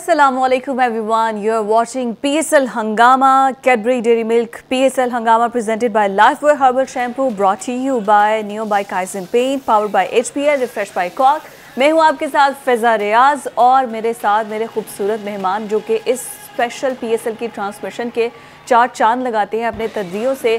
Assalamualaikum everyone. You are watching PSL Hangama, Cadbury Dairy Milk, PSL Hangama presented by Lifebuoy Herbal Shampoo, brought to you by Neo by Kaizen Paint, powered by HPL, refreshed by Cork. मैं हूँ आपके साथ फ़िज़ा रियाज और मेरे साथ मेरे खूबसूरत मेहमान जो कि इस स्पेशल PSL की ट्रांसमिशन के चार चांद लगाते हैं अपने तजज़ियों से।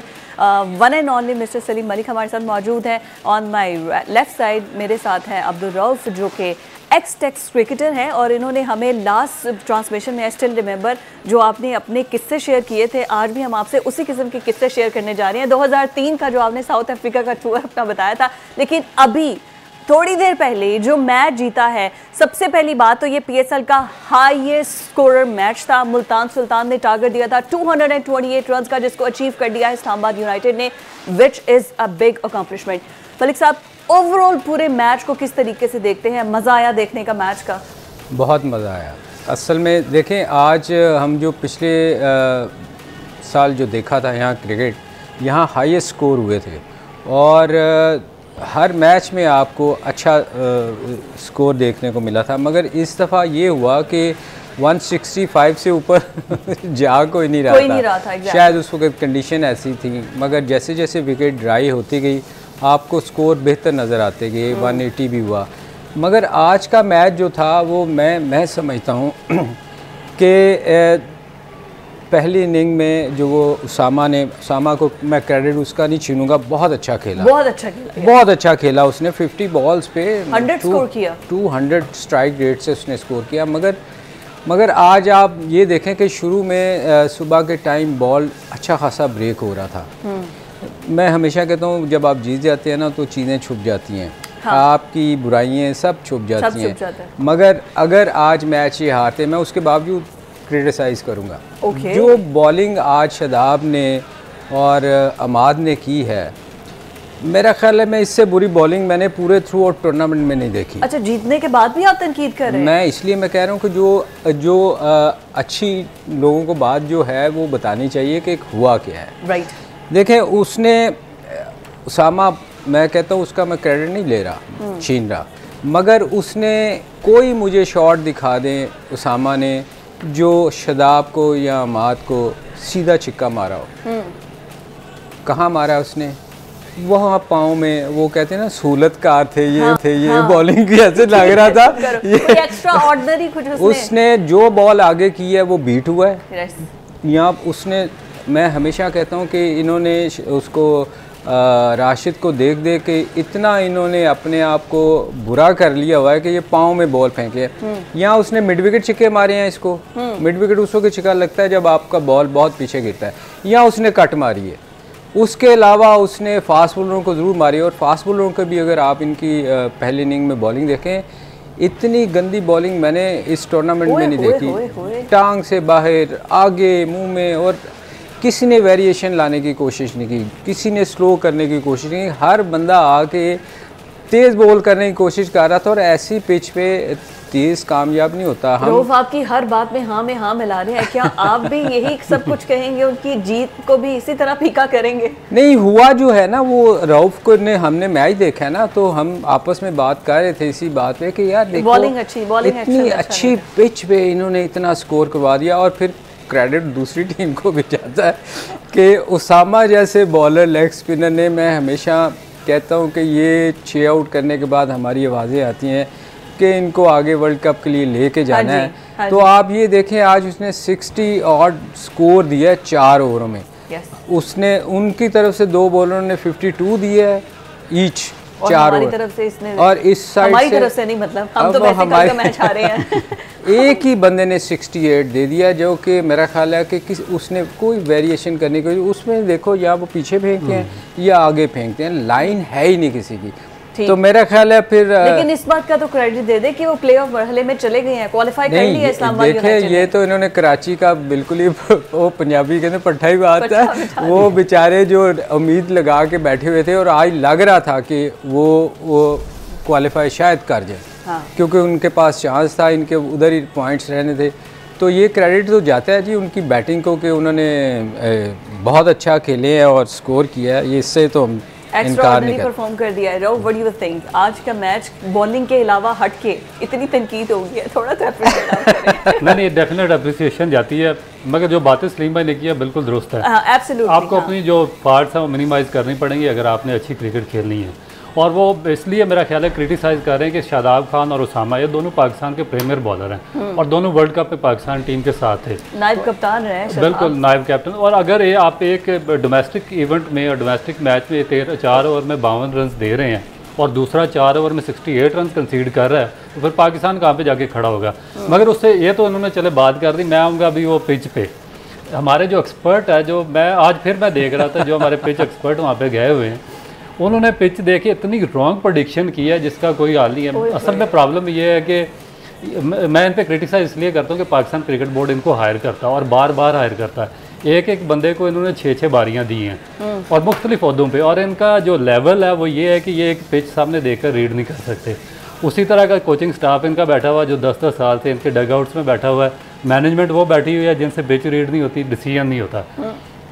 One and only mister Salim Malik हमारे साथ मौजूद हैं। ऑन माय लेफ़्ट साइड मेरे साथ हैं अब्दुल रऊफ़ जो कि एक्स टेक्स क्रिकेटर हैं और इन्होंने हमें लास्ट ट्रांसमिशन में स्टिल रिमेंबर जो आपने अपने किस्से शेयर किए थे, आज भी हम आपसे उसी किस्म के किस्से शेयर करने जा रहे हैं। 2003 का जो आपने साउथ अफ्रीका का टूर अपना बताया था, लेकिन अभी थोड़ी देर पहले जो मैच जीता है, सबसे पहली बात तो ये PSL का हाईएस्ट स्कोरर मैच था। मुल्तान सुल्तान ने टारगेट दिया था 228 रन का, जिसको अचीव कर दिया इस्लामाबाद यूनाइटेड ने, which is a big accomplishment. Malik साहब, ओवरऑल पूरे मैच को किस तरीके से देखते हैं? मज़ा आया देखने का मैच का? बहुत मज़ा आया। असल में देखें, आज हम जो पिछले साल जो देखा था यहाँ क्रिकेट, यहाँ हाईएस्ट स्कोर हुए थे और हर मैच में आपको अच्छा स्कोर देखने को मिला था, मगर इस दफ़ा ये हुआ कि 165 से ऊपर जा कोई नहीं रहा था। exactly. शायद उस वक्त कंडीशन ऐसी थी, मगर जैसे जैसे विकेट ड्राई होती गई आपको स्कोर बेहतर नज़र आते गए। 180 भी हुआ, मगर आज का मैच जो था वो मैं समझता हूँ कि पहली इनिंग में जो वो उसामा को मैं क्रेडिट उसका नहीं छीनूंगा, बहुत अच्छा खेला खेला उसने 50 बॉल्स पे 100 स्कोर किया, 200 स्ट्राइक रेट से उसने स्कोर किया। मगर आज आप ये देखें कि शुरू में सुबह के टाइम बॉल अच्छा खासा ब्रेक हो रहा था। मैं हमेशा कहता हूँ जब आप जीत जाते हैं ना तो चीज़ें छुप जाती हैं। हाँ। आपकी बुराइयाँ सब छुप जाती हैं। मगर अगर आज मैच ये हारते, मैं उसके बावजूद क्रिटिसाइज़ करूँगा। जो बॉलिंग आज शदाब ने और अमाद ने की है, मेरा ख्याल है मैं इससे बुरी बॉलिंग मैंने पूरे थ्रू आउट टूर्नामेंट में नहीं देखी। अच्छा, जीतने के बाद भी आप तनकीद कर रहे हैं? मैं इसलिए मैं कह रहा हूँ कि जो अच्छी लोगों को बात जो है वो बतानी चाहिए कि हुआ क्या है। राइट। देखें, उसने उसामा, मैं कहता हूँ उसका मैं क्रेडिट नहीं ले रहा, छीन रहा, मगर उसने कोई मुझे शॉट दिखा दें उसामा ने जो शदाब को या अमाद को सीधा छिक्का मारा हो। कहाँ मारा उसने? वहाँ पाँव में, वो कहते हैं ना सहूलतकार थे ये। हाँ, थे ये। हाँ, बॉलिंग की ऐसे लग रहा था ये एक्स्ट्रा ऑर्डिनरी कुछ उसने जो बॉल आगे की है वो बीट हुआ है। यहाँ उसने, मैं हमेशा कहता हूँ कि इन्होंने उसको राशिद को देख के इतना इन्होंने अपने आप को बुरा कर लिया हुआ है कि ये पाँव में बॉल फेंके। यहाँ उसने मिड विकेट छिक्के मारे हैं इसको। मिड विकेट उस वक्त छिक्का लगता है जब आपका बॉल बहुत पीछे गिरता है। यहाँ उसने कट मारी है। उसके अलावा उसने फास्ट बॉलरों को ज़रूर मारी, और फास्ट बॉलरों को भी अगर आप इनकी पहली इनिंग में बॉलिंग देखें, इतनी गंदी बॉलिंग मैंने इस टूर्नामेंट में नहीं देखी। टांग से बाहर, आगे, मुंह में, और किसी ने वेरिएशन लाने की कोशिश नहीं की, किसी ने स्लो करने की कोशिश नहीं की। हर बंदा आके तेज़ बॉल करने की कोशिश कर रहा था, और ऐसी पिच पे तेज़ कामयाब नहीं होता। हम आपकी हर बात में हाँ मिला रहे हैं, क्या आप भी यही सब कुछ कहेंगे, उनकी जीत को भी इसी तरह फीका करेंगे? नहीं, हुआ जो है ना वो रऊफ को ने हमने मैच देखा है ना, तो हम आपस में बात कर रहे थे इसी बात पे कि यार देखो बॉलिंग इतनी अच्छी पिच पे इन्होंने इतना स्कोर करवा दिया। और फिर क्रेडिट दूसरी टीम को भी जाता है कि उसामा जैसे बॉलर, लेग स्पिनर ने, मैं हमेशा कहता हूं कि ये 6 आउट करने के बाद हमारी आवाज़ें आती हैं कि इनको आगे वर्ल्ड कप के लिए लेके जाना है। तो आप ये देखें, आज उसने 60 ऑड स्कोर दिया है 4 ओवरों में। उसने उनकी तरफ से 2 बॉलरों ने 52 दिए है ईच, 4 ओवर तरफ से इसने, और इस साइड हमारी तरफ से नहीं, मतलब हम तो वैसे कल का मैच हारे हैं। एक ही बंदे ने 68 दे दिया, जो कि मेरा ख्याल है कि उसने कोई वेरिएशन करने की, उसमें देखो या वो पीछे फेंकते हैं या आगे फेंकते हैं, लाइन है ही नहीं किसी की। तो मेरा ख्याल है फिर, लेकिन इस बात का तो क्रेडिट दे दे कि वो प्लेऑफ मरहले में चले गए हैं, क्वालिफाई कर लिया इस्लामाबाद यूनाइटेड ने। ये तो इन्होंने कराची का बिल्कुल ही वो पंजाबी कहते पट्टा ही बात है, वो बेचारे जो उम्मीद लगा के बैठे हुए थे, और आज लग रहा था कि वो क्वालिफाई शायद कर जाए। हाँ। क्योंकि उनके पास चांस था, इनके उधर ही पॉइंट्स रहने थे। तो ये क्रेडिट तो जाता है जी उनकी बैटिंग को कि उन्होंने बहुत अच्छा खेले हैं और स्कोर किया है। ये इससे तो हम इनकार नहीं परफॉर्म कर दिया है। Rahul, what do you think, आज का मैच बॉलिंग के अलावा हटके इतनी तनकीद हो गई है, थोड़ा तो अप्रिशिएट करें। नहीं, डेफिनेट अप्रिसिएशन जाती है, मगर जो बातें सलीम भाई ने किया बिल्कुल दुरुस्त है। एब्सोल्युटली, आपको अपनी जो पार्ट्स हैं वो मिनिमाइज करनी पड़ेंगी अगर आपने अच्छी क्रिकेट खेलनी है। और वो इसलिए मेरा ख्याल है क्रिटिसाइज़ कर रहे हैं कि शादाब खान और उसामा ये दोनों पाकिस्तान के प्रीमियर बॉलर हैं और दोनों वर्ल्ड कप में पाकिस्तान टीम के साथ थे, नायब कप्तान रहे हैं। बिल्कुल नायब कैप्टन। और अगर ये आप एक डोमेस्टिक इवेंट में और डोमेस्टिक मैच में 4 ओवर में 52 रन दे रहे हैं और दूसरा 4 ओवर में 68 रन कंसीड कर रहा है, तो फिर पाकिस्तान कहाँ पे जाके खड़ा होगा। मगर उससे ये तो उन्होंने चले बात कर दी, मैं आऊँगा अभी वो पिच पे। हमारे जो एक्सपर्ट है, जो मैं देख रहा था, जो हमारे पिच एक्सपर्ट वहाँ पे गए हुए हैं, उन्होंने पिच देखे इतनी रॉन्ग प्रेडिक्शन की है जिसका कोई हाल नहीं है। असल में प्रॉब्लम ये है कि मैं इन पर क्रिटिसाइज इसलिए करता हूँ कि पाकिस्तान क्रिकेट बोर्ड इनको हायर करता है और बार बार हायर करता है। एक बंदे को इन्होंने 6 बारियाँ दी हैं और मुख्तलिफ ओहदों पे, और इनका जो लेवल है वो ये है कि ये एक पिच सामने देखकर रीड नहीं कर सकते। उसी तरह का कोचिंग स्टाफ इनका बैठा हुआ जो 10-10 साल से इनके डगआउट्स में बैठा हुआ है, मैनेजमेंट वो बैठी हुई है जिनसे पिच रीड नहीं होती, डिसीजन नहीं होता।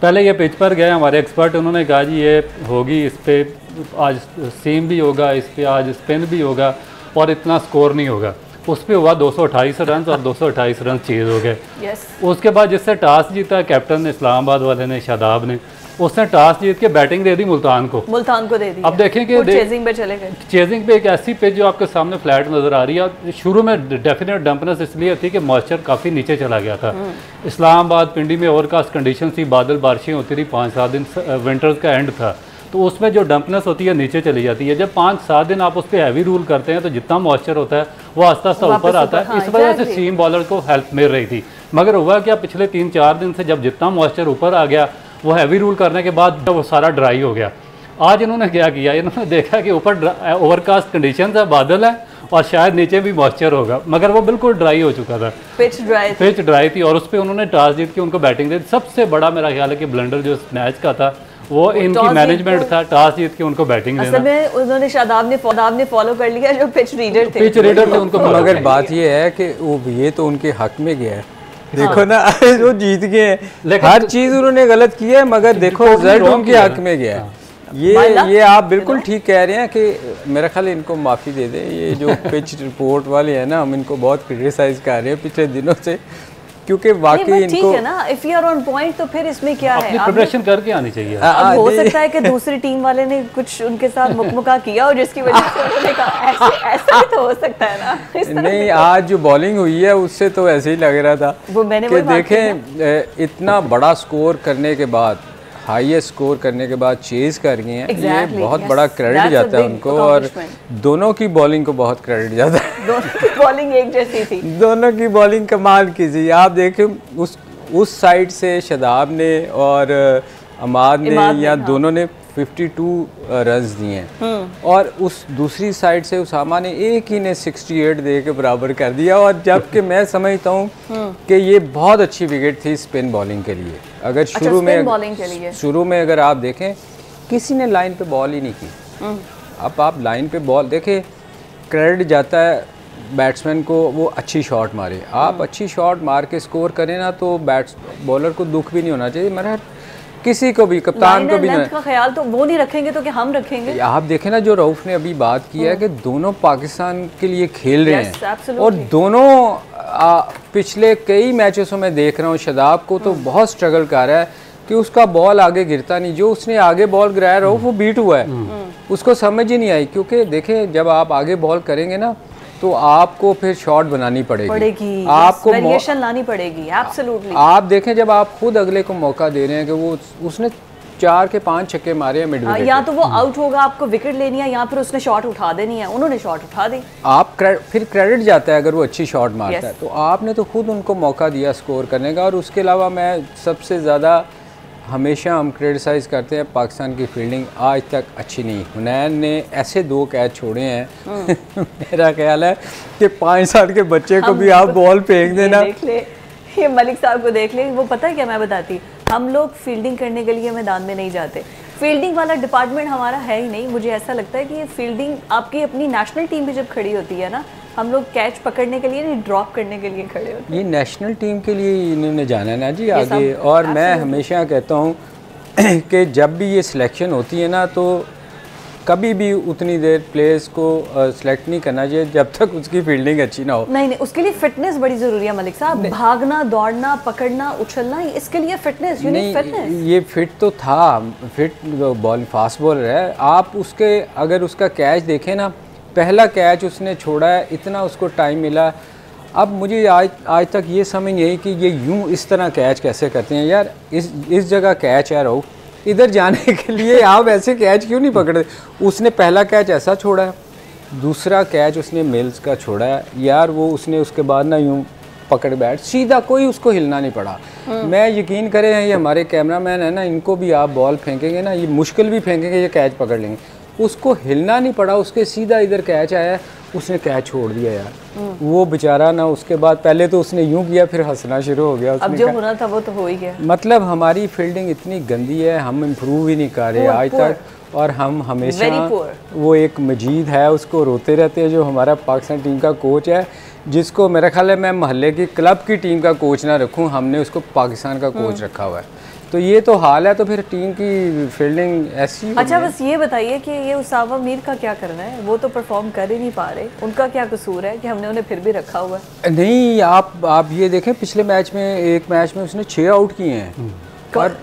पहले ये पिच पर गए हमारे एक्सपर्ट, उन्होंने कहा जी ये होगी, इस पर आज सीम भी होगा, इस पर आज स्पिन भी होगा और इतना स्कोर नहीं होगा। उस पर हुआ 228 रन और 228 रन चेज हो गए। उसके बाद जिससे टॉस जीता कैप्टन इस्लामाबाद वाले ने, शादाब ने, उसने टॉस जीत के बैटिंग दे दी मुल्तान को दे दी। अब देखें कि चेजिंग पे चले गए। चेजिंग पे एक ऐसी पिच जो आपके सामने फ्लैट नज़र आ रही है। शुरू में डेफिनेट डंपनेस इसलिए थी कि मॉइस्चर काफ़ी नीचे चला गया था। इस्लामाबाद पिंडी में ओवरकास्ट कंडीशन थी, बादल बारिशें होती रही, 5-7 दिन विंटर्स का एंड था, तो उसमें जो डंपनेस होती है नीचे चली जाती है। जब 5-7 दिन आप उस पर हैवी रूल करते हैं तो जितना मॉइस्चर होता है वो आस्ता आस्ता ऊपर आता है। इस वजह से सीम बॉलर को हेल्प मिल रही थी। मगर हुआ क्या, पिछले 3-4 दिन से जब जितना मॉइस्चर ऊपर आ गया, वो हैवी रूल करने के बाद वो सारा ड्राई हो गया। आज इन्होंने क्या किया, इन्होंने देखा कि ऊपर ओवरकास्ट कंडीशन है, बादल है और शायद नीचे भी मॉइस्चर होगा, मगर वो बिल्कुल ड्राई हो चुका था, पिच ड्राई थी और उस पर उन्होंने टॉस जीत के उनको बैटिंग दी। सबसे बड़ा मेरा ख्याल है कि ब्लंडर जो मैच का था वो इनकी मैनेजमेंट था, टॉस जीत के उनको बैटिंग देना। असल में उन्होंने शादाब ने फॉलो कर लिया जो पिच रीडर थे उनको। मगर बात ये है कि वो ये तो उनके हक में गया है, देखो ना वो जीत गए हैं, हर चीज उन्होंने गलत की है, मगर देखो रिजल्ट उनके हक में गया है। ये आप बिल्कुल ठीक कह रहे हैं कि मेरा ख्याल इनको माफ़ी दे दें। ये जो पिच रिपोर्ट वाले हैं ना, हम इनको बहुत क्रिटिसाइज कर रहे हैं पिछले दिनों से, क्योंकि वाकई इनको है ना, if you are on point तो फिर इसमें क्या है, अपनी प्रिपरेशन करके आनी चाहिए। अब हो सकता है कि दूसरी टीम वाले ने कुछ उनके साथ मुकमुका किया और जिसकी वजह से उन्होंने कहा ऐसा तो हो सकता है ना। नहीं, आज जो बॉलिंग हुई है उससे तो ऐसे ही लग रहा था वो मैंने कि देखें इतना बड़ा स्कोर करने के बाद, हाईएस्ट स्कोर करने के बाद चेज कर गए हैं। ये बहुत बड़ा क्रेडिट जाता है उनको, और दोनों की बॉलिंग को बहुत क्रेडिट जाता है। दोनों की बॉलिंग एक जैसी थी, दोनों की बॉलिंग कमाल की थी। आप देखें उस साइड से शादाब ने और अमाद ने या दोनों ने 52 रन्स दिए हैं, और उस दूसरी साइड से उसामा ने एक ही ने 68 दे के बराबर कर दिया। और जबकि मैं समझता हूँ कि ये बहुत अच्छी विकेट थी स्पिन बॉलिंग के लिए। अगर शुरू में अगर आप देखें, किसी ने लाइन पे बॉल ही नहीं की। अब आप लाइन पे बॉल देखें, क्रेडिट जाता है बैट्समैन को, वो अच्छी शॉट मारे। आप अच्छी शॉट मार के स्कोर करें ना, तो बॉलर को दुख भी नहीं होना चाहिए। मगर किसी को भी, कप्तान को भी नहीं, का ख्याल तो वो नहीं रखेंगे तो क्या हम रखेंगे। आप देखें ना, जो रऊफ ने अभी बात की है कि दोनों पाकिस्तान के लिए खेल रहे हैं, और दोनों पिछले कई मैचों में देख रहा हूँ शादाब को तो बहुत स्ट्रगल कर रहा है कि उसका बॉल आगे गिरता नहीं। जो उसने आगे बॉल गिराया रऊफ, वो बीट हुआ है, उसको समझ ही नहीं आई। क्योंकि देखें, जब आप आगे बॉल करेंगे ना तो आपको फिर शॉट बनानी पड़ेगी, आपको वेरिएशन लानी पड़ेगी। एब्सोल्युटली। आप देखें, जब आप खुद अगले को मौका दे रहे हैं कि वो उसने 4 के 5 छक्के मारे हैं मिड विकेट, या तो वो आउट होगा, आपको विकेट लेनी है, या फिर उसने शॉट उठा देनी है, उन्होंने शॉट उठा दी। आप फिर क्रेडिट जाता है अगर वो अच्छी शॉट मारता है। तो आपने तो खुद उनको मौका दिया स्कोर करने का। और उसके अलावा मैं सबसे ज़्यादा, हमेशा हम क्रिटिसाइज करते हैं पाकिस्तान की फील्डिंग आज तक अच्छी नहीं। हुनैन ने ऐसे 2 कैच छोड़े हैं मेरा ख्याल है कि 5 साल के बच्चे को भी आप बॉल फेंक देना। ये मलिक साहब को देख ले, वो पता है क्या मैं बताती, हम लोग फील्डिंग करने के लिए मैदान में नहीं जाते। फील्डिंग वाला डिपार्टमेंट हमारा है ही नहीं। मुझे ऐसा लगता है कि ये फील्डिंग आपकी अपनी नेशनल टीम भी जब खड़ी होती है ना, हम लोग कैच पकड़ने के लिए नहीं, ड्रॉप करने के लिए खड़े होते हैं। ये नेशनल टीम के लिए इन्होंने जाना है ना जी आगे। और मैं हमेशा कहता हूँ कि जब भी ये सिलेक्शन होती है ना, तो कभी भी उतनी देर प्लेयर्स को सिलेक्ट नहीं करना चाहिए जब तक उसकी फील्डिंग अच्छी ना हो। नहीं, उसके लिए फिटनेस बड़ी जरूरी है मलिक साहब। भागना, दौड़ना, पकड़ना, उछलना, इसके लिए फिटनेस, यू नीड फिटनेस। ये फिट तो था, फिट बॉल फास्ट बॉलर है। आप उसके अगर उसका कैच देखें ना, पहला कैच उसने छोड़ा है, इतना उसको टाइम मिला। अब मुझे आज तक ये समझ नहीं आई कि ये यूं इस तरह कैच कैसे करते हैं यार। इस जगह कैच है, रहो इधर जाने के लिए आप ऐसे कैच क्यों नहीं पकड़ते। उसने पहला कैच ऐसा छोड़ा है, दूसरा कैच उसने मिल्स का छोड़ा है यार, वो उसने उसके बाद ना यूं पकड़ बैठ सीधा, कोई उसको हिलना नहीं पड़ा। मैं यकीन करें, ये हमारे कैमरामैन है ना, इनको भी आप बॉल फेंकेंगे ना, ये मुश्किल भी फेंकेंगे, ये कैच पकड़ लेंगे। उसको हिलना नहीं पड़ा, उसके सीधा इधर कैच आया, उसने कैच छोड़ दिया यार। वो बेचारा ना, उसके बाद पहले तो उसने यूं किया, फिर हंसना शुरू हो गया। अब जो होना था वो तो हो ही गया। मतलब हमारी फील्डिंग इतनी गंदी है, हम इम्प्रूव ही नहीं कर रहे आज तक। और हम हमेशा, वो एक मजीद है, उसको रोते रहते हैं, जो हमारा पाकिस्तान टीम का कोच है, जिसको मेरा ख्याल है मैं मोहल्ले की क्लब की टीम का कोच ना रखूँ, हमने उसको पाकिस्तान का कोच रखा हुआ है। तो ये तो हाल है, तो फिर टीम की फील्डिंग ऐसी। अच्छा, बस ये बताइए कि ये उसामा मीर का क्या करना है? वो तो परफॉर्म कर ही नहीं पा रहे, उनका क्या कसूर है कि हमने उन्हें फिर भी रखा हुआ है? नहीं, आप ये देखें, पिछले मैच में, एक मैच में उसने 6 आउट किए हैं। और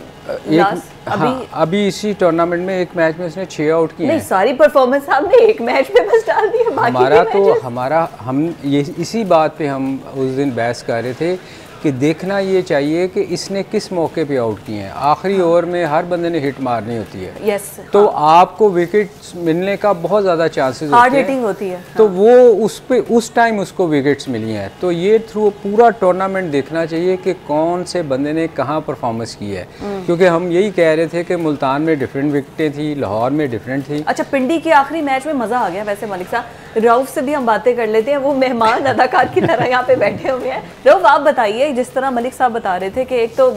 अभी इसी टूर्नामेंट में एक मैच में उसने 6 आउट किए हैं। सारी परफॉर्मेंस आपने एक मैच में बस डाल दी है। हम ये इसी बात पे हम उस दिन बहस कर रहे थे कि देखना ये चाहिए कि इसने किस मौके पे आउट किए हैं। आखिरी ओवर में हर बंदे ने हिट मारनी होती है। यस, तो आपको विकेट मिलने का बहुत ज़्यादा चांसेस हार्ड हिटिंग होती है। तो वो उस टाइम उसको विकेट्स मिली हैं। तो ये थ्रू पूरा टूर्नामेंट देखना चाहिए कि कौन से बंदे ने कहाँ परफॉर्मेंस की है, क्योंकि हम यही कह रहे थे कि मुल्तान में डिफरेंट विकेटें थी, लाहौर में डिफरेंट थी। अच्छा, पिंडी के आखिरी मैच में मज़ा आ गया। वैसे मलिक साहब, रऊफ से भी हम बातें कर लेते हैं, वो मेहमान अदाकार की तरह यहाँ पे बैठे हुए हैं। रऊफ, आप बताइए, जिस तरह मलिक साहब बता रहे थे कि एक तो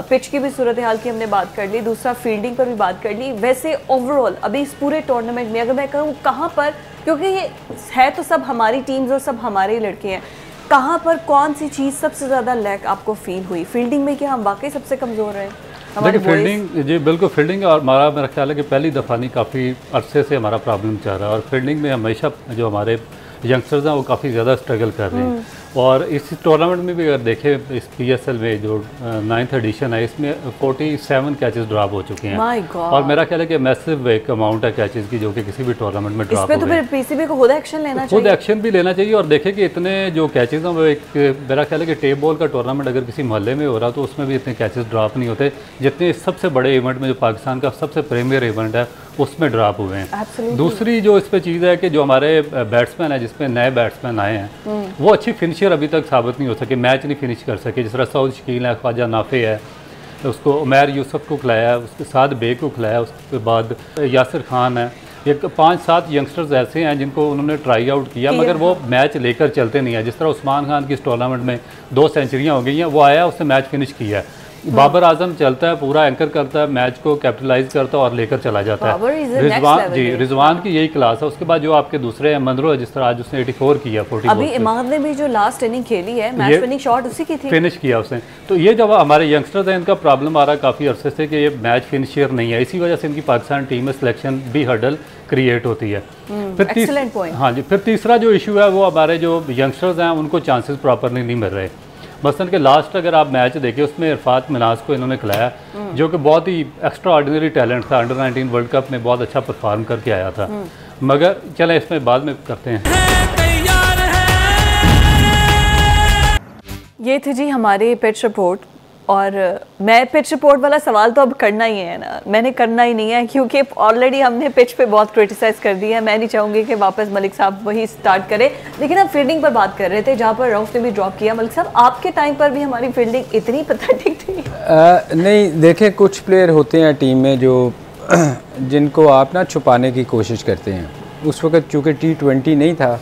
पिच की भी सूरत हाल की हमने बात कर ली, दूसरा फील्डिंग पर भी बात कर ली, वैसे ओवरऑल अभी इस पूरे टूर्नामेंट में अगर मैं कहूँ कहाँ पर, क्योंकि ये है तो सब हमारी टीम्स और सब हमारे लड़के हैं, कहाँ पर कौन सी चीज़ सबसे ज़्यादा लैक आपको फील हुई? फील्डिंग में क्या हम वाकई सबसे कमज़ोर हैं? देखिए, फील्डिंग, जी बिल्कुल, फील्डिंग और हमारा, मेरा ख्याल है कि पहली दफ़ा नहीं, काफ़ी अरसे से हमारा प्रॉब्लम चल रहा है। और फील्डिंग में हमेशा जो हमारे यंगस्टर्स हैं वो काफ़ी ज़्यादा स्ट्रगल कर रहे हैं। और इस टूर्नामेंट में भी अगर देखें, इस PSL में जो 9th एडिशन है, इसमें 47 कैचेस ड्रॉप हो चुके हैं। और मेरा ख्याल है कि मैसिव एक अमाउंट है कैचेस की, जो कि किसी भी टूर्नामेंट में ड्रॉप हो गए। तो फिर PCB को खुद एक्शन लेना चाहिए, खुद एक्शन भी लेना चाहिए। और देखें कि इतने जो कैचेस हैं, वो एक, मेरा ख्याल है कि टेप बॉल का टूर्नामेंट अगर किसी मोहल्ले में हो रहा तो उसमें भी इतने कैचेस ड्रॉप नहीं होते जितने सबसे बड़े इवेंट में, जो पाकिस्तान का सबसे प्रीमियर इवेंट है, उसमें ड्रॉप हुए हैं। दूसरी जो इस पर चीज़ है कि जो हमारे बैट्समैन है, जिसमें नए बैट्समैन आए हैं, वो अच्छी फिनिशर अभी तक साबित नहीं हो सके, मैच नहीं फिनिश कर सके। जिस तरह सऊद शकील है, ख्वाजा नाफे है, उसको उमैर यूसुफ को खिलाया, उसके साथ बे को खिलाया, उसके बाद यासिर खान है, एक 5-7 यंगस्टर्स ऐसे हैं जिनको उन्होंने ट्राई आउट किया, मगर वो मैच लेकर चलते नहीं है। जिस तरह उस्मान खान की इस टूर्नामेंट में 2 सेंचुरियाँ हो गई हैं, वो आया, उसने मैच फिनिश किया है। बाबर आजम चलता है, पूरा एंकर करता है, मैच को कैपिटलाइज करता है और लेकर चला जाता है। रिजवान की यही क्लास है। उसके बाद जो आपके दूसरे हैं, मंदरो है, जिस तरह आज उसने 84 किया, 40 अभी इमाद ने भी जो लास्ट इनिंग खेली है, मैच विनिंग शॉट उसी की थी, फिनिश किया उसने। तो ये जब हमारे यंगस्टर्स हैं, इनका प्रॉब्लम आ रहा है काफ़ी अरसे से कि ये मैच फिनिशर नहीं है। इसी वजह से इनकी पाकिस्तान टीम में सिलेक्शन भी हर्डल क्रिएट होती है। फिर हाँ जी, फिर तीसरा जो इशू है, वो हमारे जो यंगस्टर्स हैं उनको चांसेस प्रॉपरली नहीं मिल रहे। मसलन के लास्ट अगर आप मैच देखें, उसमें इरफात मिनाज को इन्होंने खिलाया, जो कि बहुत ही एक्स्ट्रा ऑर्डिनरी टैलेंट था, अंडर 19 वर्ल्ड कप में बहुत अच्छा परफॉर्म करके आया था। मगर चलें, इसमें बाद में करते हैं। ये थी जी हमारी पिच रिपोर्ट। और मैं पिच रिपोर्ट वाला सवाल तो अब करना ही है ना, मैंने करना ही नहीं है, क्योंकि ऑलरेडी हमने पिच पे बहुत क्रिटिसाइज़ कर दिया है। मैं नहीं चाहूँगी कि वापस मलिक साहब वही स्टार्ट करें। लेकिन हम फील्डिंग पर बात कर रहे थे, जहाँ पर रऊफ ने भी ड्रॉप किया। मलिक साहब, आपके टाइम पर भी हमारी फील्डिंग इतनी पैथेटिक थी? नहीं, देखें, कुछ प्लेयर होते हैं टीम में जो जिनको आप ना छुपाने की कोशिश करते हैं। उस वक्त चूँकि T20 नहीं था,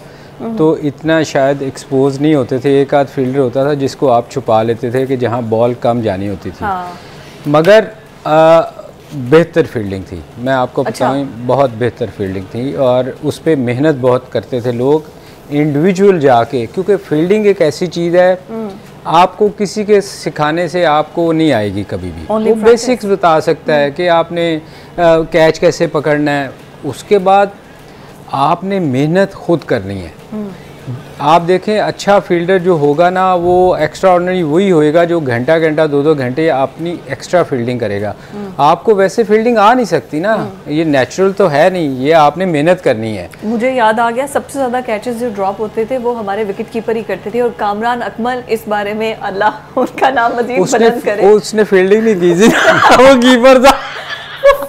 तो इतना शायद एक्सपोज नहीं होते थे। एक आध फील्डर होता था जिसको आप छुपा लेते थे कि जहाँ बॉल कम जानी होती थी। मगर बेहतर फील्डिंग थी, मैं आपको बताऊँ, बहुत बेहतर फील्डिंग थी। और उस पर मेहनत बहुत करते थे लोग, इंडिविजुअल जाके, क्योंकि फील्डिंग एक ऐसी चीज़ है, आपको किसी के सिखाने से आपको नहीं आएगी कभी भी। वो बेसिक्स बता सकता है कि आपने कैच कैसे पकड़ना है, उसके बाद आपने मेहनत खुद करनी है। आप देखें अच्छा फील्डर जो होगा ना वो एक्स्ट्रा ऑर्डिनरी वही होएगा जो घंटा घंटा 2-2 घंटे अपनी एक्स्ट्रा फील्डिंग करेगा। आपको वैसे फील्डिंग आ नहीं सकती ना, ये नेचुरल तो है नहीं, ये आपने मेहनत करनी है। मुझे याद आ गया सबसे ज़्यादा कैचेस जो ड्रॉप होते थे वो हमारे विकेट कीपर ही करते थे, और कामरान अकमल इस बारे में अल्लाह उनका नाम मजीद बुलंद करे। उसने फील्डिंग नहीं की थी वो कीपर था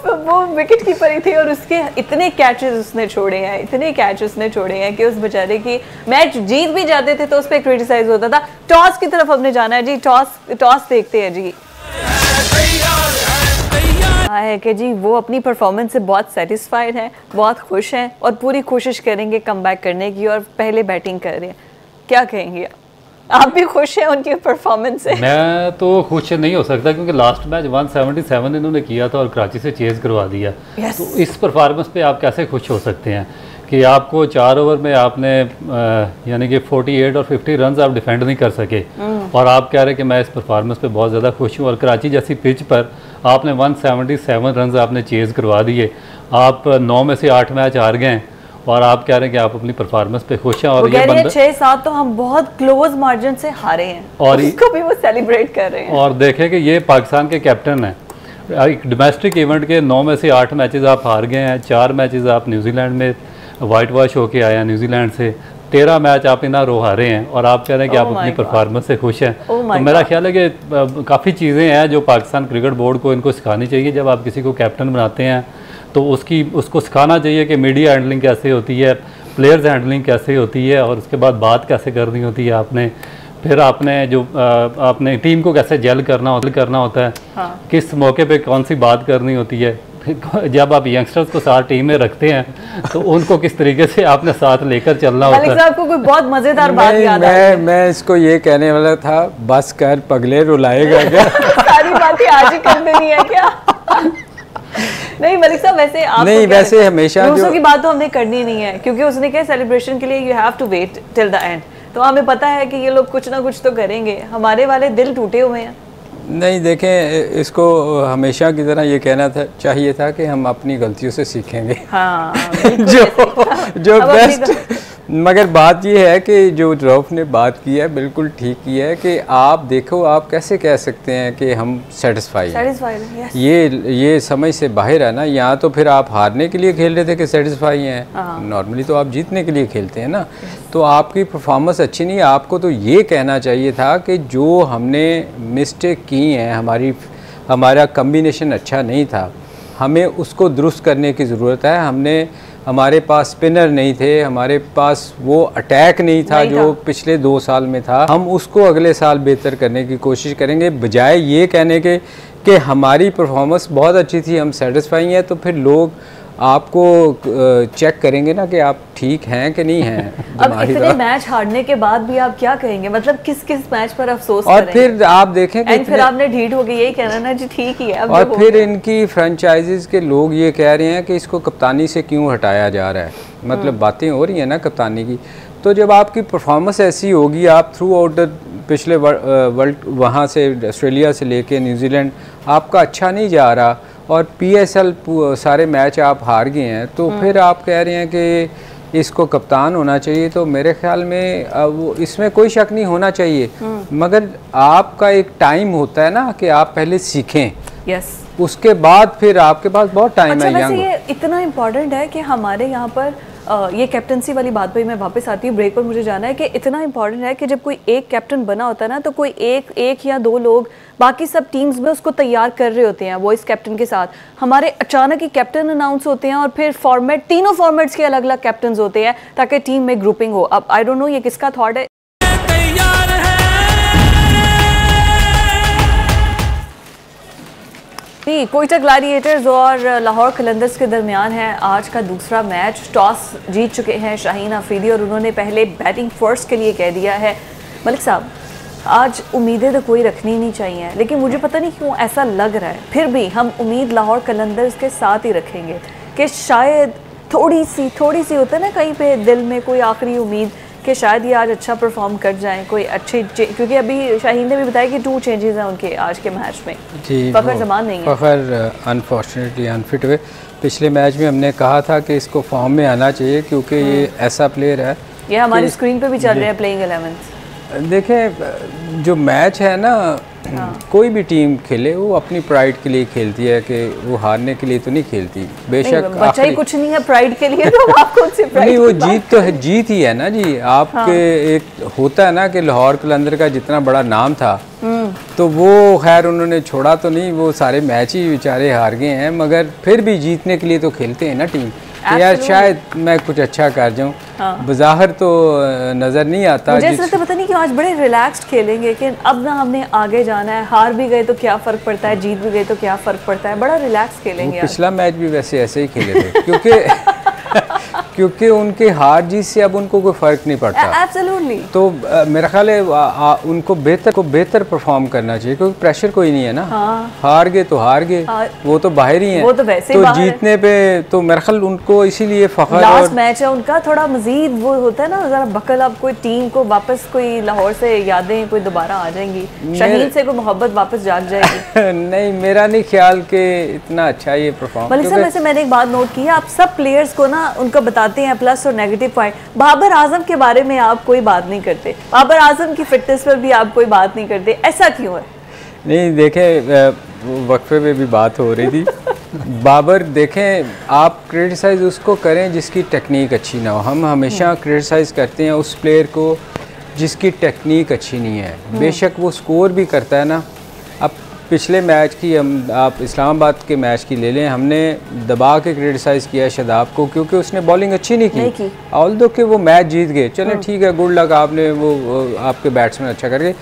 वो विकेट कीपर ही थे और उसके इतने कैचेस उसने छोड़े हैं, इतने कैच उसने छोड़े हैं कि उस बेचारे की मैच जीत भी जाते थे तो उस पर क्रिटिसाइज होता था। टॉस की तरफ हमने जाना है जी, टॉस देखते हैं जी। है कि जी वो अपनी परफॉर्मेंस से बहुत सेटिस्फाइड हैं, बहुत खुश हैं और पूरी कोशिश करेंगे कमबैक करने की, और पहले बैटिंग कर रहे हैं। क्या कहेंगे आप भी खुश हैं उनकी परफॉर्मेंस से? मैं तो खुश नहीं हो सकता क्योंकि लास्ट मैच 177 इन्होंने किया था और कराची से चेज करवा दिया। तो इस परफॉर्मेंस पे आप कैसे खुश हो सकते हैं कि आपको 4 ओवर में आपने यानी कि 48 और 50 रन आप डिफेंड नहीं कर सके, और आप कह रहे हैं कि मैं इस परफॉर्मेंस पे बहुत ज़्यादा खुश हूँ। और कराची जैसी पिच पर आपने 177 रन आपने चेज़ करवा दिए, आप 9 में से 8 मैच हार गए और आप कह रहे हैं कि आप अपनी परफॉर्मेंस पे खुश हैं। और ये बंदा 6-7 तो हम बहुत क्लोज मार्जिन से हारे हैं और इसको भी वो सेलिब्रेट कर रहे हैं। और देखें कि ये पाकिस्तान के कैप्टन हैं, एक डोमेस्टिक इवेंट के 9 में से 8 मैचेस आप हार गए हैं, 4 मैचेस आप न्यूजीलैंड में वाइट वॉश होके आए हैं न्यूजीलैंड से, 13 मैच आप इना रो हारे हैं और आप कह रहे हैं कि आप अपनी परफॉर्मेंस से खुश हैं। तो मेरा ख्याल है कि काफ़ी चीज़ें हैं जो पाकिस्तान क्रिकेट बोर्ड को इनको सिखानी चाहिए। जब आप किसी को कैप्टन बनाते हैं तो उसको सिखाना चाहिए कि मीडिया हैंडलिंग कैसे होती है, प्लेयर्स हैंडलिंग कैसे होती है, और उसके बाद बात कैसे करनी होती है आपने, फिर आपने जो आपने टीम को कैसे जेल करना होता है, हाँ। किस मौके पे कौन सी बात करनी होती है। जब आप यंगस्टर्स को साथ टीम में रखते हैं तो उनको किस तरीके से आपने साथ लेकर चलना होता है। मलिक साहब को कोई बहुत मजेदार बात याद आई? मैं इसको ये कहने वाला था, बस कर पगले रुलाएगा क्या? सारी बातें आज ही कर देनी है क्या? नहीं मलिक साहब वैसे आप नहीं, वैसे हमेशा दूसरों की बात तो हमने करनी नहीं है क्योंकि उसने क्या सेलिब्रेशन के लिए you have to wait till the end, तो हमें पता है कि ये लोग कुछ ना कुछ तो करेंगे। हमारे वाले दिल टूटे हुए हैं। नहीं देखें, इसको हमेशा की तरह ये कहना था चाहिए था कि हम अपनी गलतियों से सीखेंगे। हाँ, जो बेस्ट। मगर बात ये है कि जो रऊफ ने बात की है बिल्कुल ठीक की है कि आप देखो आप कैसे कह सकते हैं कि हम सेटिस्फाइड हैं। ये समझ से बाहर है ना। यहाँ तो फिर आप हारने के लिए खेल रहे थे कि सेटिस्फाई हैं, नॉर्मली तो आप जीतने के लिए खेलते हैं ना। तो आपकी परफॉर्मेंस अच्छी नहीं है। आपको तो ये कहना चाहिए था कि जो हमने मिस्टेक की हैं, हमारा कम्बिनेशन अच्छा नहीं था, हमें उसको दुरुस्त करने की ज़रूरत है। हमारे पास स्पिनर नहीं थे, हमारे पास वो अटैक नहीं था जो पिछले 2 साल में था। हम उसको अगले साल बेहतर करने की कोशिश करेंगे, बजाय ये कहने के कि हमारी परफॉर्मेंस बहुत अच्छी थी, हम सेटिस्फाई हैं। तो फिर लोग आपको चेक करेंगे ना कि आप ठीक हैं कि नहीं हैं। अब इतने मैच हारने के बाद भी आप क्या कहेंगे, मतलब किस मैच पर अफसोस और करेंगे? फिर आप देखें कि फिर आपने ढीठ हो गई यही कहना ना जी ठीक ही है। अब और फिर इनकी फ्रेंचाइजीज के लोग ये कह रहे हैं कि इसको कप्तानी से क्यों हटाया जा रहा है। मतलब बातें हो रही हैं ना कप्तानी की। तो जब आपकी परफॉर्मेंस ऐसी होगी, आप थ्रू आउट पिछले वर्ल्ड वहाँ से ऑस्ट्रेलिया से लेके न्यूजीलैंड आपका अच्छा नहीं जा रहा और PSL सारे मैच आप हार गए हैं, तो फिर आप कह रहे हैं कि इसको कप्तान होना चाहिए। तो मेरे ख्याल में वो इसमें कोई शक नहीं होना चाहिए, मगर आपका एक टाइम होता है ना कि आप पहले सीखें। यस। उसके बाद फिर आपके पास बहुत टाइम है। वैसे ये इतना इम्पोर्टेंट है कि हमारे यहाँ पर ये कैप्टनसी वाली बात पे मैं वापस आती हूँ, ब्रेक पर मुझे जाना है कि इतना इम्पोर्टेंट है कि जब कोई एक कैप्टन बना होता है ना तो कोई एक या 2 लोग बाकी सब टीम्स में उसको तैयार कर रहे होते हैं वॉइस कैप्टन के साथ। हमारे अचानक ही कैप्टन अनाउंस होते हैं और फिर तीनों फॉर्मेट्स के अलग अलग कैप्टन होते हैं ताकि टीम में ग्रुपिंग हो। अब आई डोंट नो ये किसका थॉट है। कोयटा ग्लैडिएटर्स और लाहौर कलंदर्स के दरमियान है आज का दूसरा मैच। टॉस जीत चुके हैं शाहीन अफरीदी और उन्होंने पहले बैटिंग फर्स्ट के लिए कह दिया है। मलिक साहब आज उम्मीदें तो कोई रखनी नहीं चाहिए, लेकिन मुझे पता नहीं क्यों ऐसा लग रहा है फिर भी हम उम्मीद लाहौर कलंदर्स के साथ ही रखेंगे कि शायद थोड़ी सी होता है ना कहीं पे दिल में कोई आखिरी उम्मीद कि शायद ये आज अच्छा परफॉर्म कर जाएं, कोई अच्छे क्योंकि अभी शाहीन ने भी बताया कि 2 चेंजेस हैं उनके आज के मैच में। फ़खर ज़मान नहीं है, फ़खर अनफॉर्चुनेटली अनफिट हुए। पिछले मैच में हमने कहा था कि इसको फॉर्म में आना चाहिए क्योंकि ये ऐसा प्लेयर है। ये हमारी स्क्रीन पे भी चल रहे हैं प्लेइंग 11। देखें जो मैच है ना, कोई भी टीम खेले वो अपनी प्राइड के लिए खेलती है कि वो हारने के लिए तो नहीं खेलती। बेशक बच्चा ही कुछ नहीं है प्राइड के लिए, तो आप कौन सी प्राइड? नहीं, वो जीत तो है, जीत ही है ना जी। आपके एक होता है ना कि लाहौर कलंदर का जितना बड़ा नाम था तो वो खैर उन्होंने छोड़ा तो नहीं, वो सारे मैच ही बेचारे हार गए हैं, मगर फिर भी जीतने के लिए तो खेलते हैं ना टीम। यार शायद मैं कुछ अच्छा कर जाऊं, बज़ाहिर तो नज़र नहीं आता। मुझे ऐसा लगता है पता नहीं क्यों आज बड़े रिलैक्स्ड खेलेंगे कि अब ना हमने आगे जाना है, हार भी गए तो क्या फ़र्क पड़ता है, जीत भी गए तो क्या फ़र्क पड़ता है, बड़ा रिलैक्स खेलेंगे। पिछला मैच भी वैसे ऐसे ही खेले थे क्योंकि उनके हार जीत से अब उनको कोई फ़र्क नहीं पड़ता। एब्सोल्युटली। तो मेरा ख्याल है उनको बेहतर परफॉर्म करना चाहिए क्योंकि प्रेशर कोई नहीं है ना। हार गए तो हार गए, वो तो बाहर ही हैं, वो तो वैसे तो जीतने पे तो मेरा ख्याल उनको इसीलिए फ़ख्र। लास्ट मैच है उनका, थोड़ा मजीद वो होता है ना ज़रा बकल अब कोई टीम को वापस कोई लाहौर से यादें कोई दोबारा आ जाएंगी, शहीन से कोई मोहब्बत वापस जाग जाएगी। नहीं, मेरा नहीं ख्याल कि इतना अच्छा ये परफॉर्म। मलिक साहब वैसे मैंने एक बात नोट की है, आप सब प्लेयर्स को ना उनको बताते हैं प्लस और नेगेटिव पॉइंट। बाबर आजम के बारे में आप कोई बात नहीं करते, बाबर आजम की फिटनेस पर भी आप कोई बात नहीं करते, ऐसा क्यों है? नहीं देखें, वक्फे में भी बात हो रही थी बाबर देखें, आप क्रिटिसाइज़ उसको करें जिसकी टेक्निक अच्छी ना हो। हम हमेशा क्रिटिसाइज़ करते हैं उस प्लेयर को जिसकी टेक्निक अच्छी नहीं है, बेशक वो स्कोर भी करता है ना। अब पिछले मैच की आप इस्लामाबाद के मैच की ले लें, हमने दबा के क्रिटिसाइज़ किया शादाब को क्योंकि उसने बॉलिंग अच्छी नहीं की। ऑल्दो कि वो मैच जीत गए, चलें ठीक है, गुड लक, आपने वो आपके बैट्समैन अच्छा कर गए।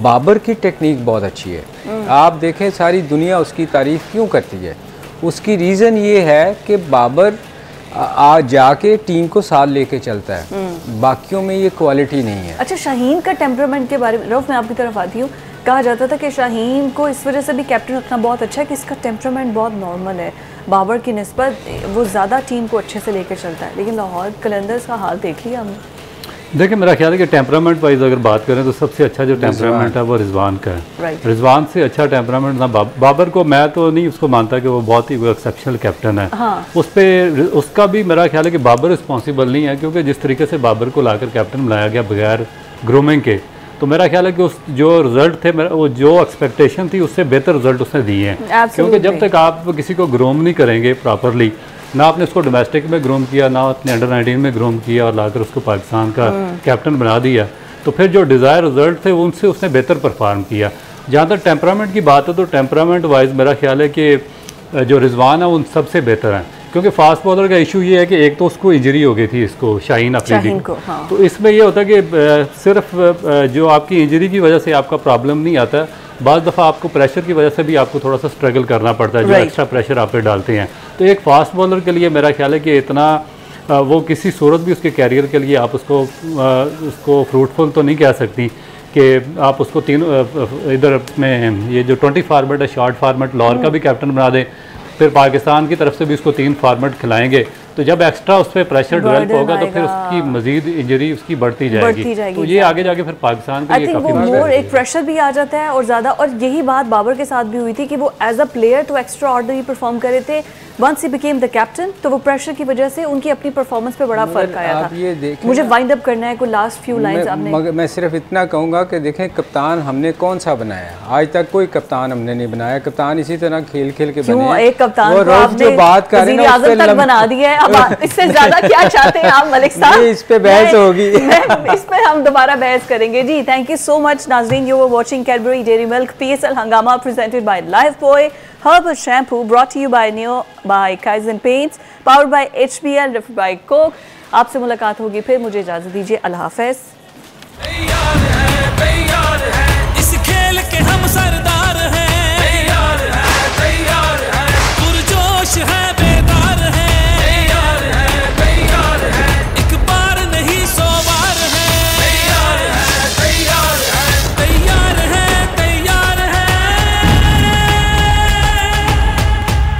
बाबर की टेक्निक बहुत अच्छी है। आप देखें सारी दुनिया उसकी तारीफ़ क्यों करती है, उसकी रीज़न ये है कि बाबर जाके टीम को साथ लेके चलता है, बाकियों में ये क्वालिटी नहीं है। अच्छा, शाहीन का टेम्परामेंट के बारे में रऊफ मैं आपकी तरफ आती हूँ। कहा जाता था कि शाहीन को इस वजह से भी कैप्टन रखना बहुत अच्छा है कि इसका टेम्परामेंट बहुत नॉर्मल है, बाबर की निस्बत वो ज़्यादा टीम को अच्छे से लेकर चलता है। लेकिन लाहौर कलंदर्स का हाल देख लिया हमने। देखिए मेरा ख्याल है कि टेम्परामेंट वाइज अगर बात करें तो सबसे अच्छा जो टेम्परामेंट है वो रिजवान का है। रिजवान से अच्छा टेम्परामेंट ना बाबर को मैं तो नहीं उसको मानता कि वो बहुत ही एक्सेप्शनल कैप्टन है। उस पर उसका भी मेरा ख्याल है कि बाबर रिस्पॉन्सिबल नहीं है, क्योंकि जिस तरीके से बाबर को लाकर कैप्टन बनाया गया बगैर ग्रूमिंग के, तो मेरा ख्याल है कि उस जो रिजल्ट थे वो जो एक्सपेक्टेशन थी उससे बेहतर रिजल्ट उसने दिए हैं। क्योंकि जब तक आप किसी को ग्रूम नहीं करेंगे प्रॉपरली, ना आपने उसको डोमेस्टिक में ग्रूम किया, ना आपने अंडर 19 में ग्रूम किया और लाकर उसको पाकिस्तान का कैप्टन बना दिया, तो फिर जो डिज़ायर रिजल्ट थे उनसे उसने बेहतर परफॉर्म किया। जहाँ तक टेम्परामेंट की बात है तो टेम्परामेंट वाइज मेरा ख्याल है कि जो रिजवान है उन सबसे बेहतर हैं, क्योंकि फास्ट बॉलर का इशू ये है कि एक तो उसको इंजरी हो गई थी, इसको शाहीन अफरीदी को, तो इसमें ये होता है कि सिर्फ जो आपकी इंजरी की वजह से आपका प्रॉब्लम नहीं आता, बाज़ दफ़ा आपको प्रेशर की वजह से भी आपको थोड़ा सा स्ट्रगल करना पड़ता है, जो एक्स्ट्रा प्रेशर आप पे डालते हैं। तो एक फास्ट बॉलर के लिए मेरा ख्याल है कि इतना वो किसी सूरत भी उसके कैरियर के लिए आप उसको फ्रूटफुल तो नहीं कह सकती कि आप उसको इधर में ये जो 20 फार्मेट है, शॉर्ट फार्मेट, लाहौर का भी कैप्टन बना दें, फिर पाकिस्तान की तरफ से भी उसको 3 फार्मेट खिलाएंगे, तो जब एक्स्ट्रा उस पर प्रेशर डेवलप होगा तो फिर उसकी मजीद इंजरी उसकी बढ़ती जाएगी। तो ये आगे जाके फिर पाकिस्तान के लिए काफी मोर एक प्रेशर भी आ जाता है और ज़्यादा, और यही बात बाबर के साथ भी हुई थी कि वो एज अ प्लेयर तो एक्स्ट्रा ऑर्डिनरी परफॉर्म कर रहे थे, once he became the captain तो वो प्रेशर की वजह से उनकी अपनी परफॉर्मेंस पे बड़ा फर्क आया था। मुझे वाइंड अप करना है, कोई लास्ट फ्यू लाइंस आपने। मगर मैं सिर्फ इतना कहूँगा कि देखें कप्तान हमने कौन सा बनाया, आज तक कोई कप्तान हमने नहीं बनाया। कप्तान इसी तरह खेल खेल के बने, एक कप्तान को आपने बात कर रहे हैं बना दिया है, अब इससे ज्यादा क्या चाहते हैं आप मलिक साहब? इस पे बहस होगी, इस पे हम दोबारा बहस करेंगे जी। थैंक यू सो मच नाज़रीन, you were watching Cadbury dairy milk PSL हंगामा presented by life boy Herbal Shampoo, brought to you by Neo by Kaizen Paints, powered by HBL, referred by Coke। आपसे मुलाकात होगी फिर, मुझे इजाज़त दीजिए, अल्लाह हाफ़िज़।